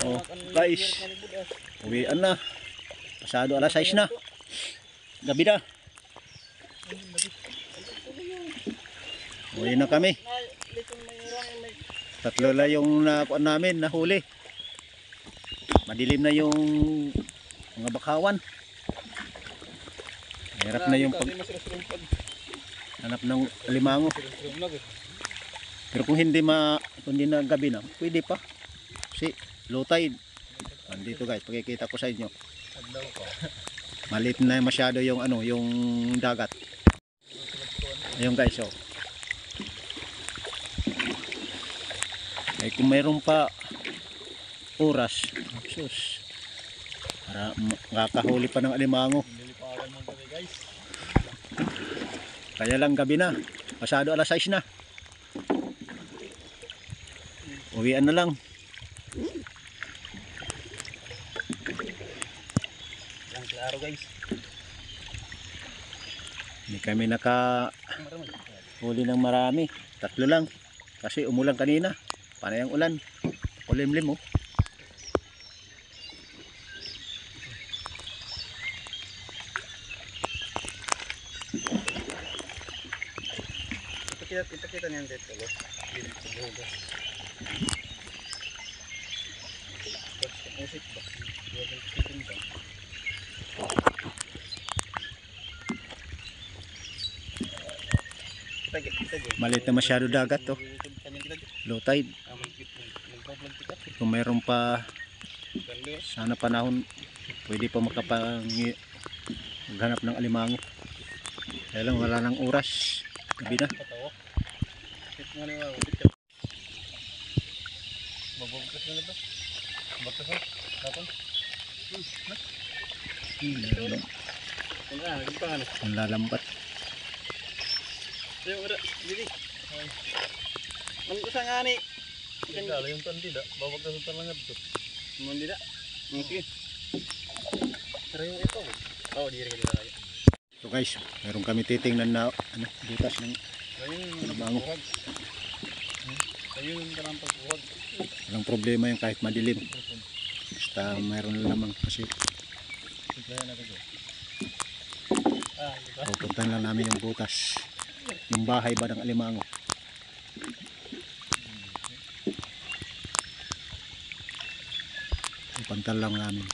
Oh, guys, uwian na. Pasado alas 6 na. Gabi na. Uwi na kami. Tatlo lang yung nakuha namin, nahuli. Madilim na yung mga bakawan. Hirap na yung hanap ng alimango. Pero kung hindi na gabi na, pwede pa. Kasi low tide. Nandito guys, pakikita ko sa inyo. Maliit na masyado yung yung dagat. Ayun guys, oh. Ay kung mayroon pa oras, sus, para makakahuli pa ng alimango. Kaya lang gabi na, pasado alas 6 na. Uwian na lang. Ang klaro guys. Hindi kami nakahuli ng marami. Tatlo lang. Kasi umulan kanina. Panay ang ulan. Kulimlim oh. Kita niyan dito lo. Musik ba? Malit na masyado dagat to. Low tide. Kung mayroon pa sana panahon, pwede pa maghanap ng alimango. Kaya lang wala nang oras. Gabi na. Mabubukos na ito. Bakit ito? Tapos? Ang lalambat. Yung ura, dili. Ang usa nga ni. Kala yung tandida, babag na sa talangad to. Mandida. Okay. Pero yung ito. Oh, di rin tayo. So guys, meron kami titingnan na butas ng alimango. Ayun yung pagbuhag. Walang problema yung kahit madilim. Basta mayroon lamang kasi. Pupuntahan lang namin yung butas. Yung bahay ba ng alimango. Pupuntahan lang namin.